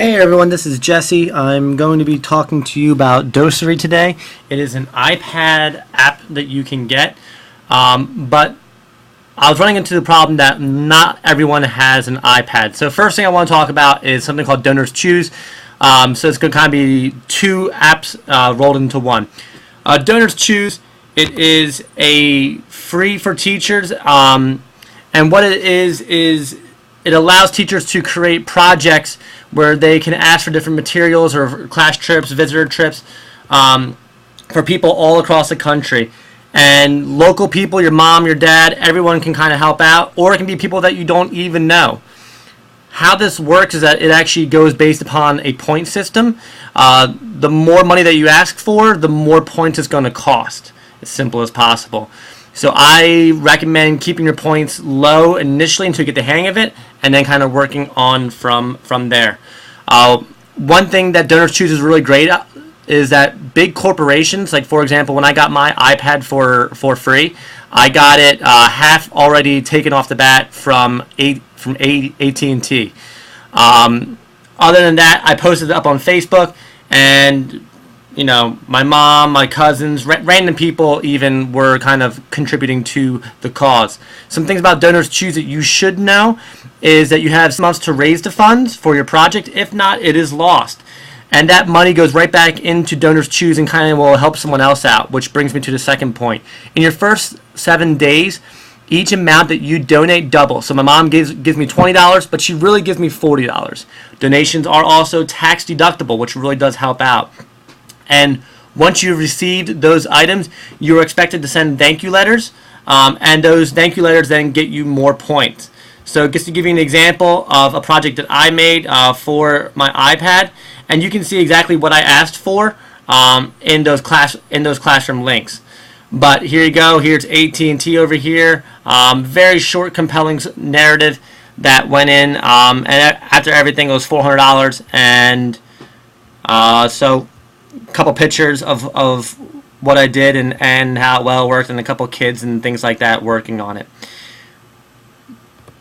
Hey everyone, this is Jesse. I'm going to be talking to you about Doceri today. It is an iPad app that you can get, but I was running into the problem that not everyone has an iPad. So first thing I want to talk about is something called Donors Choose. So it's going to kind of be two apps rolled into one. Donors Choose, it is a free for teachers, and what it is it allows teachers to create projects where they can ask for different materials or class trips, visitor trips for people all across the country. And local people, your mom, your dad, everyone can kind of help out, or it can be people that you don't even know. How this works is that it actually goes based upon a point system. The more money that you ask for, the more points it's going to cost, as simple as possible. So I recommend keeping your points low initially until you get the hang of it, and then kind of working on from there. One thing that Donors Choose is really great at is that big corporations, like for example, when I got my iPad for free, I got it half already taken off the bat from AT&T. Other than that, I posted it up on Facebook, and you know, my mom, my cousins, random people even were kind of contributing to the cause. Some things about Donors Choose that you should know is that you have 6 months to raise the funds for your project. If not, it is lost. And that money goes right back into Donors Choose and kind of will help someone else out, which brings me to the second point. In your first 7 days, each amount that you donate doubles. So my mom gives me $20, but she really gives me $40. Donations are also tax deductible, which really does help out. And once you've received those items, you're expected to send thank you letters, and those thank you letters then get you more points. So just to give you an example of a project that I made for my iPad, and you can see exactly what I asked for in those classroom links. But here you go. Here's AT&T over here. Very short, compelling narrative that went in, and after everything, it was $400, and so a couple pictures of what I did and how well it worked, and a couple kids and things like that working on it.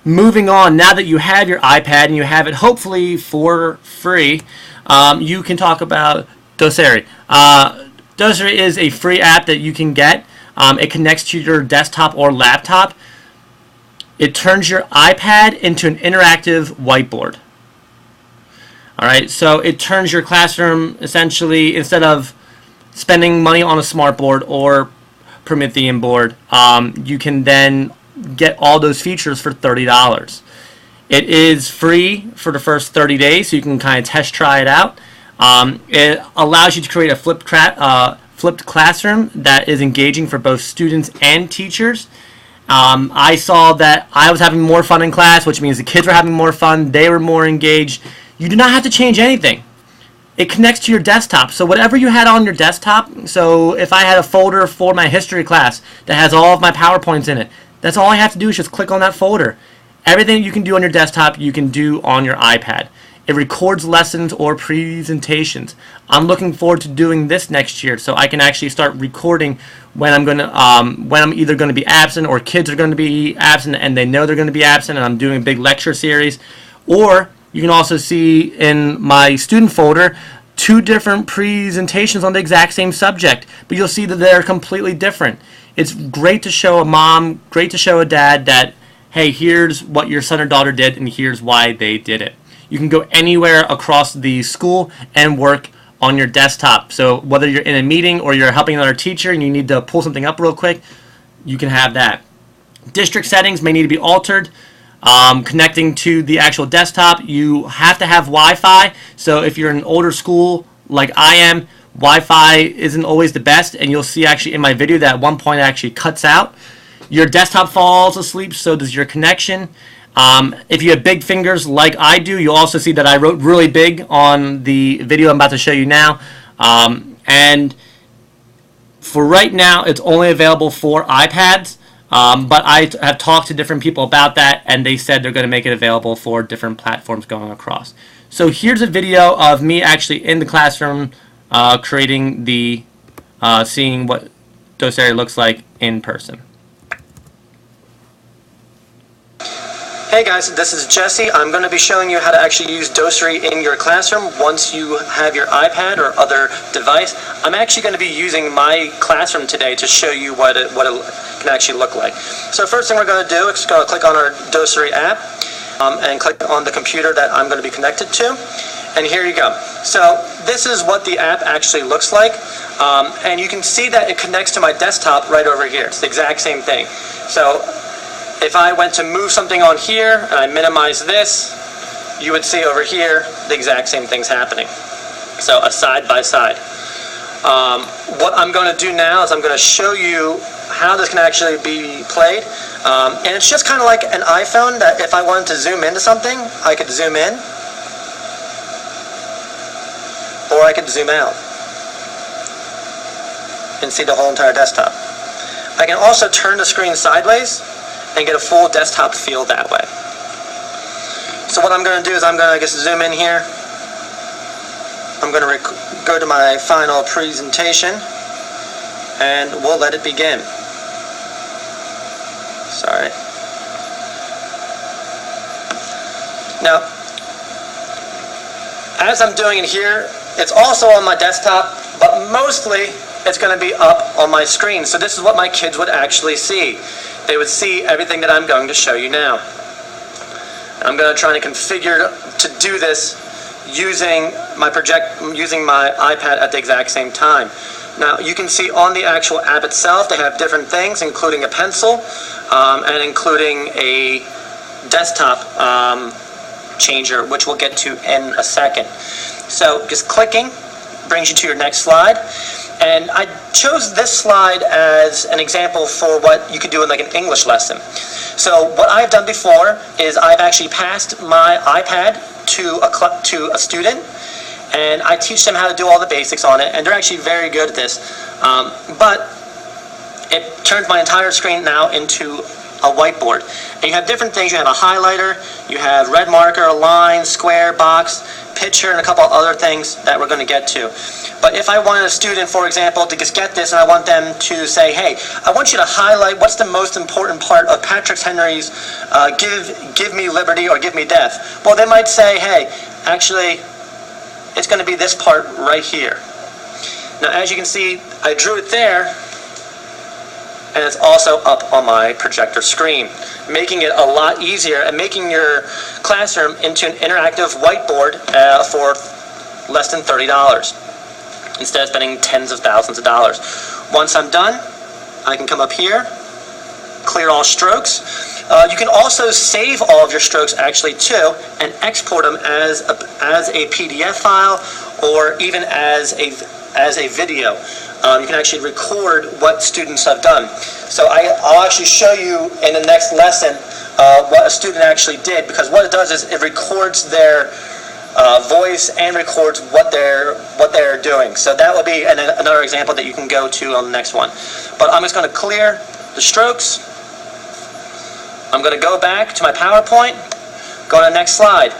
Moving on, now that you have your iPad and you have it hopefully for free, you can talk about Doceri. Doceri is a free app that you can get. It connects to your desktop or laptop. It turns your iPad into an interactive whiteboard. Alright, so it turns your classroom essentially, instead of spending money on a smart board or Promethean board, you can then get all those features for $30. It is free for the first 30 days, so you can kind of test try it out. It allows you to create a flipped classroom that is engaging for both students and teachers. I saw that I was having more fun in class, which means the kids were having more fun, they were more engaged. You do not have to change anything. It connects to your desktop. So whatever you had on your desktop, so if I had a folder for my history class that has all of my PowerPoints in it, that's all I have to do is just click on that folder. Everything you can do on your desktop, you can do on your iPad. It records lessons or presentations. I'm looking forward to doing this next year, so I can actually start recording when I'm either going to be absent, or kids are going to be absent and they know they're going to be absent, and I'm doing a big lecture series. Or you can also see in my student folder 2 different presentations on the exact same subject, but you'll see that they're completely different. It's great to show a mom, great to show a dad that, hey, here's what your son or daughter did, and here's why they did it. You can go anywhere across the school and work on your desktop. So whether you're in a meeting or you're helping another teacher and you need to pull something up real quick, you can have that. District settings may need to be altered. Connecting to the actual desktop, you have to have Wi-Fi. So if you're in an older school like I am, Wi-Fi isn't always the best, and you'll see actually in my video that at one point it actually cuts out. Your desktop falls asleep, so does your connection. If you have big fingers like I do, you'll also see that I wrote really big on the video I'm about to show you now. And for right now, it's only available for iPads. But I have talked to different people about that, and they said they're going to make it available for different platforms going across. So here's a video of me actually in the classroom creating the, seeing what Doceri looks like in person. Hey guys, this is Jesse. I'm going to be showing you how to actually use Doceri in your classroom once you have your iPad or other device. I'm actually going to be using my classroom today to show you what it can actually look like. So first thing we're going to do is just going to click on our Doceri app and click on the computer that I'm going to be connected to. And here you go. So this is what the app actually looks like. And you can see that it connects to my desktop right over here. It's the exact same thing. So if I went to move something on here and I minimize this, you would see over here the exact same things happening. So a side by side. What I'm going to do now is I'm going to show you how this can actually be played. And it's just kind of like an iPhone that if I wanted to zoom into something, I could zoom in. Or I could zoom out and see the whole entire desktop. I can also turn the screen sideways and get a full desktop feel that way. So what I'm going to do is I'm going to just zoom in here. I'm going to go to my final presentation and we'll let it begin. Sorry. Now, as I'm doing it here, it's also on my desktop, but mostly it's going to be up on my screen. So this is what my kids would actually see. They would see everything that I'm going to show you now. I'm going to try to configure to do this using my iPad at the exact same time. Now you can see on the actual app itself they have different things, including a pencil and including a desktop changer, which we'll get to in a second. So just clicking brings you to your next slide. And I chose this slide as an example for what you could do in like an English lesson. So what I've done before is I've actually passed my iPad to a student, and I teach them how to do all the basics on it, and they're actually very good at this. But it turns my entire screen now into a whiteboard. And you have different things. You have a highlighter, you have red marker, line, square, box, picture, and a couple other things that we're going to get to. But if I wanted a student, for example, to just get this and I want them to say, hey, I want you to highlight what's the most important part of Patrick Henry's give me liberty or give me death. Well, they might say, hey, actually, it's going to be this part right here. Now, as you can see, I drew it there, and it's also up on my projector screen, making it a lot easier and making your classroom into an interactive whiteboard for less than $30 instead of spending tens of thousands of dollars. Once I'm done, I can come up here, clear all strokes. You can also save all of your strokes actually too and export them as a PDF file or even as a video. You can actually record what students have done. So I'll actually show you in the next lesson what a student actually did, because what it does is it records their voice and records what they're doing. So that will be another example that you can go to on the next one. But I'm just going to clear the strokes. I'm going to go back to my PowerPoint, go to the next slide.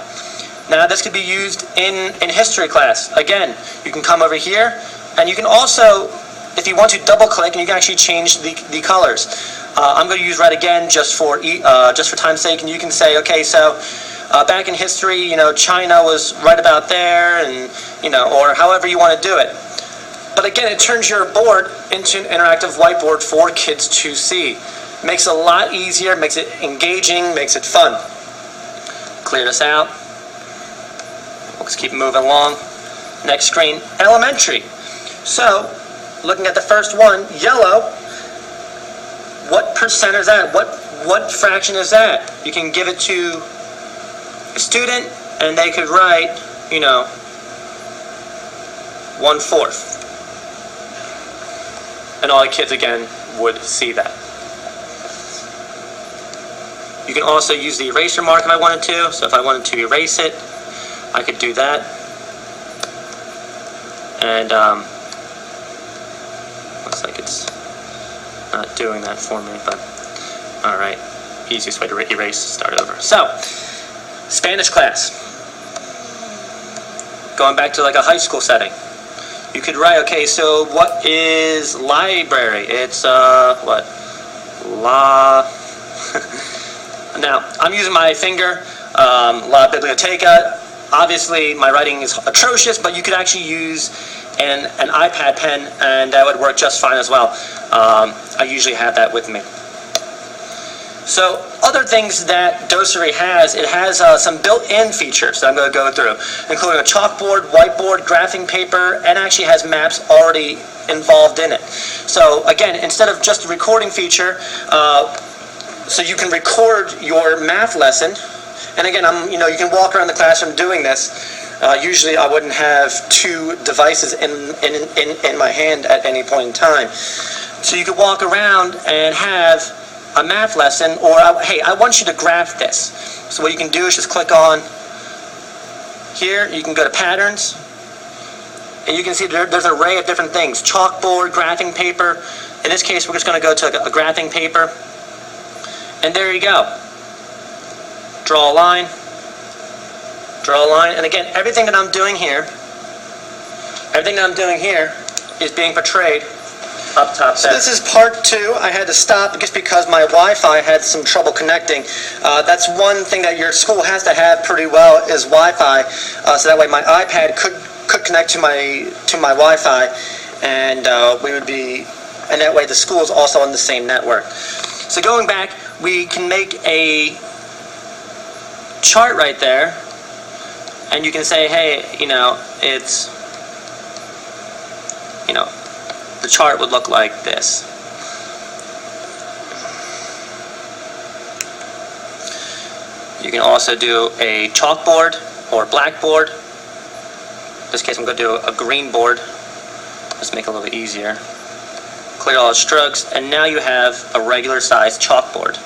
Now this could be used in history class. Again, you can come over here, and you can also, if you want to double click, and you can actually change the colors. I'm going to use red again just for time's sake, and you can say, okay, so back in history, China was right about there, and or however you want to do it. But again, it turns your board into an interactive whiteboard for kids to see. Makes it a lot easier, makes it engaging, makes it fun. Clear this out. We'll just keep moving along. Next screen, elementary. So, looking at the first one, yellow, what percent is that? What fraction is that? You can give it to a student, and they could write, 1/4. And all the kids, again, would see that. You can also use the eraser mark if I wanted to. So if I wanted to erase it, I could do that. And looks like it's not doing that for me, but all right. Easiest way to erase, start over. So, Spanish class. Going back to like a high school setting. You could write, okay, so what is library? It's, what? Now, I'm using my finger, La Biblioteca. Obviously, my writing is atrocious, but you could actually use an iPad pen, and that would work just fine as well. I usually have that with me. So, other things that Doceri has, it has some built-in features that I'm going to go through, including a chalkboard, whiteboard, graphing paper, and actually has maps already involved in it. So, again, instead of just a recording feature, so you can record your math lesson. And again, you can walk around the classroom doing this. Usually I wouldn't have two devices in my hand at any point in time. So you could walk around and have a math lesson, or hey, I want you to graph this. So what you can do is just click on here, you can go to patterns, and you can see there's an array of different things. Chalkboard, graphing paper. In this case, we're just going to go to a graphing paper. And there you go. Draw a line. Draw a line. And again, everything that I'm doing here is being portrayed up top there. So this is part 2. I had to stop just because my Wi-Fi had some trouble connecting. That's one thing that your school has to have pretty well is Wi-Fi. So that way my iPad could connect to my Wi-Fi, and and that way the school is also on the same network. So going back, we can make a chart right there, and you can say, hey, it's, the chart would look like this. You can also do a chalkboard or blackboard. In this case, I'm going to do a green board. Let's make it a little bit easier. Clear all the strokes, and now you have a regular size chalkboard.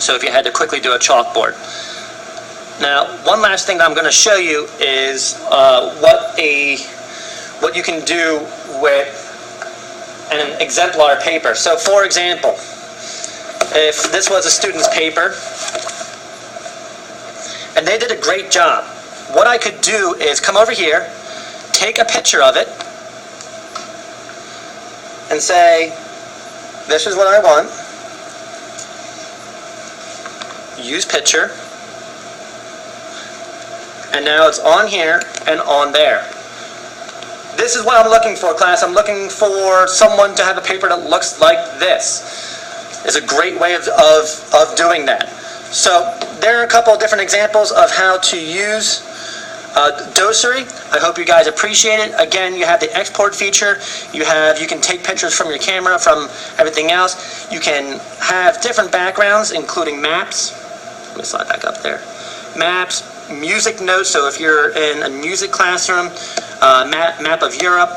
So if you had to quickly do a chalkboard. Now, one last thing that I'm going to show you is what you can do with an exemplar paper. So for example, if this was a student's paper, and they did a great job, what I could do is come over here, take a picture of it, and say, this is what I want. Use picture, and now it's on here and on there. This is what I'm looking for, class. I'm looking for someone to have a paper that looks like this. It's a great way of doing that. So there are a couple of different examples of how to use Doceri. I hope you guys appreciate it. Again, you have the export feature. You can take pictures from your camera, from everything else. You can have different backgrounds, including maps. Let me slide back up there. Maps, music notes. So if you're in a music classroom, map of Europe.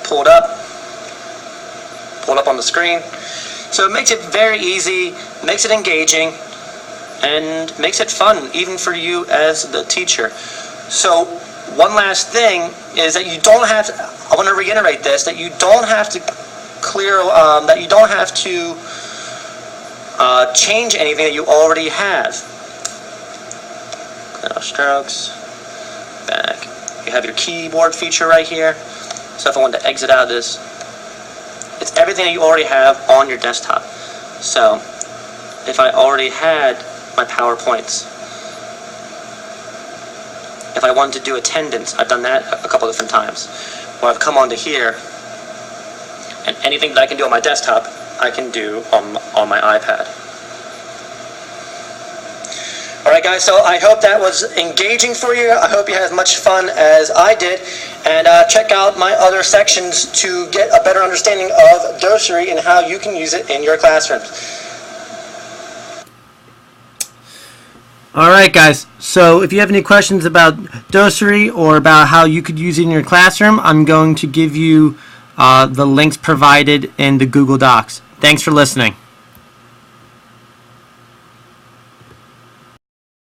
Pulled up on the screen. So it makes it very easy, makes it engaging, and makes it fun, even for you as the teacher. So one last thing is that you don't have to, I want to reiterate this, that you don't have to change anything that you already have. Strokes, back. You have your keyboard feature right here. So if I want to exit out of this, it's everything that you already have on your desktop. So if I already had my PowerPoints, if I wanted to do attendance, I've done that a couple different times, where I've come onto here, and anything that I can do on my desktop, I can do on my iPad. Alright guys, so I hope that was engaging for you. I hope you had as much fun as I did. And check out my other sections to get a better understanding of Doceri and how you can use it in your classrooms. Alright guys, so if you have any questions about Doceri or about how you could use it in your classroom, I'm going to give you the links provided in the Google Docs. Thanks for listening.